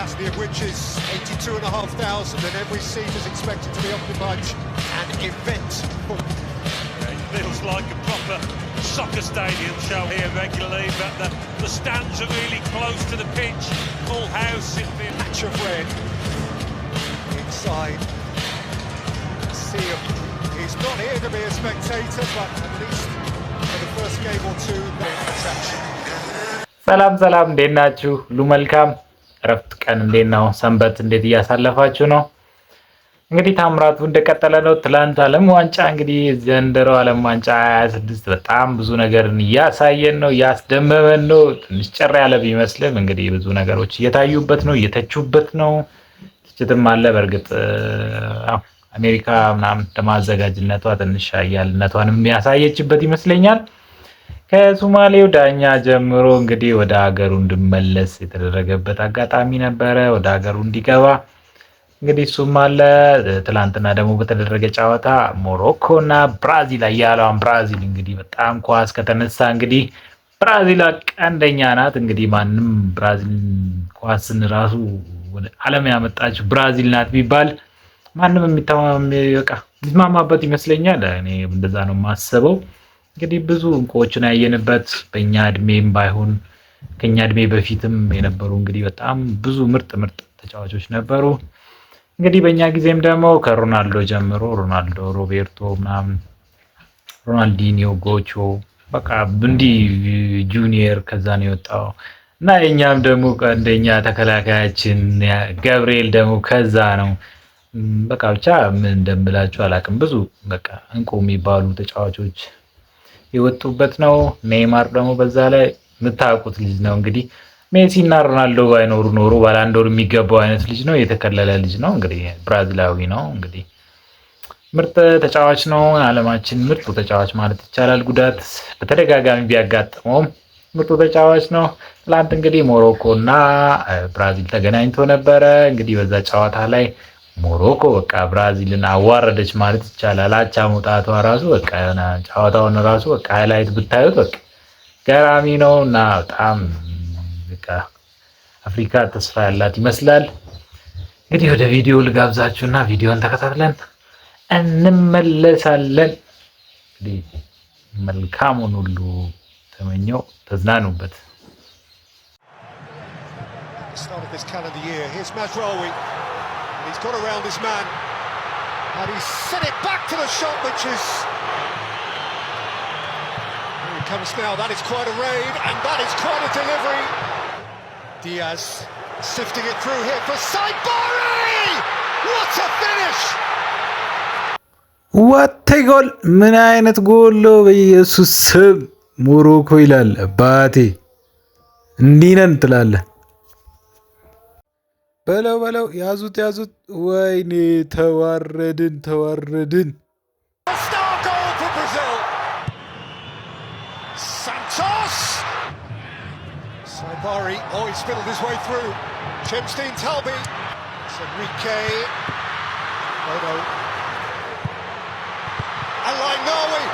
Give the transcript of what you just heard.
capacity of which is 82,500, and every seat is expected to be occupied. An event. It feels like a proper soccer stadium show here regularly, but the stands are really close to the pitch. Full house. Patch of red inside. See him. He's not here to be a spectator, but at least for the first game or two, they're attraction. ሰላም እንዴት ናችሁ? ሁሉ መልካም እረፍት ቀን እንዴት ነው? ሰንበት እንዴት እያሳለፋችሁ ነው? እንግዲህ ታምራቱ እንደቀጠለ ነው። ትላንት ዓለም ዋንጫ እንግዲህ ዘንድሮ ዓለም ዋንጫ 26 በጣም ብዙ ነገርን እያሳየን ነው፣ እያስደመመን ነው። ትንሽ ጭር ያለ ቢመስልም እንግዲህ ብዙ ነገሮች እየታዩበት ነው፣ እየተቹበት ነው። ትችትም አለ በእርግጥ አሜሪካ ምናምን ለማዘጋጅነቷ ትንሽ ኃያልነቷንም ያሳየችበት ይመስለኛል። ከሶማሌው ዳኛ ጀምሮ እንግዲህ ወደ ሀገሩ እንዲመለስ የተደረገበት አጋጣሚ ነበረ፣ ወደ ሀገሩ እንዲገባ እንግዲህ እሱም አለ። ትላንትና ደግሞ በተደረገ ጨዋታ ሞሮኮ እና ብራዚል አያሏን ብራዚል እንግዲህ በጣም ኳስ ከተነሳ እንግዲህ ብራዚል አንደኛ ናት። እንግዲህ ማንም ብራዚል ኳስን ራሱ ወደ ዓለም ያመጣችው ብራዚል ናት ቢባል ማንም የሚስማማበት ይመስለኛል። እኔ እንደዛ ነው የማስበው። እንግዲህ ብዙ እንቁዎችን ያየንበት በእኛ እድሜም ባይሆን ከኛ እድሜ በፊትም የነበሩ እንግዲህ በጣም ብዙ ምርጥ ተጫዋቾች ነበሩ። እንግዲህ በእኛ ጊዜም ደግሞ ከሮናልዶ ጀምሮ ሮናልዶ፣ ሮቤርቶ ምናምን፣ ሮናልዲኒዮ፣ ጎቾ በቃ እንዲህ ጁኒየር ከዛ ነው የወጣው እና የኛም ደግሞ አንደኛ ተከላካያችን ገብርኤል ደግሞ ከዛ ነው። በቃ ብቻ ምን እንደምላችሁ አላውቅም። ብዙ በቃ እንቁ የሚባሉ ተጫዋቾች የወጡበት ነው። ኔይማር ደግሞ በዛ ላይ የምታውቁት ልጅ ነው። እንግዲህ ሜሲ እና ሮናልዶ ባይኖሩ ኖሮ ባላንዶር የሚገባው አይነት ልጅ ነው። የተከለለ ልጅ ነው። እንግዲህ ብራዚላዊ ነው። እንግዲህ ምርጥ ተጫዋች ነው። ዓለማችን ምርጡ ተጫዋች ማለት ይቻላል። ጉዳት በተደጋጋሚ ቢያጋጥመውም ምርጡ ተጫዋች ነው። ትላንት እንግዲህ ሞሮኮ እና ብራዚል ተገናኝቶ ነበረ። እንግዲህ በዛ ጨዋታ ላይ ሞሮኮ በቃ ብራዚልን አዋረደች ማለት ይቻላል። አቻ መውጣቷ ራሱ በቃ የሆነ ጨዋታውን ራሱ በቃ ሃይላይት ብታዩት በቃ ገራሚ ነው እና በጣም በቃ አፍሪካ ተስፋ ያላት ይመስላል። እንግዲህ ወደ ቪዲዮ ልጋብዛችሁና ቪዲዮን ተከታትለን እንመለሳለን። እንግዲህ መልካሙን ሁሉ ተመኘው፣ ተዝናኑበት። He's got around his man, and he's sent it back to the shot, which is... Here it comes now, that is quite a raid, and that is quite a delivery. Diaz sifting it through here for Saibari! What a finish! What a goal! ምን አይነት ጎል ነው! በኢየሱስ ስም ሞሮኮ ይላል አባቴ፣ እንዲህ ነን ትላለህ። በለው ያዙት። ወይኔ ተዋረድን። Star goal for Brazil. Santos. Saibari, he's fiddled his way through. Chemstein Talby. It's Enrique. No. Alain Norway.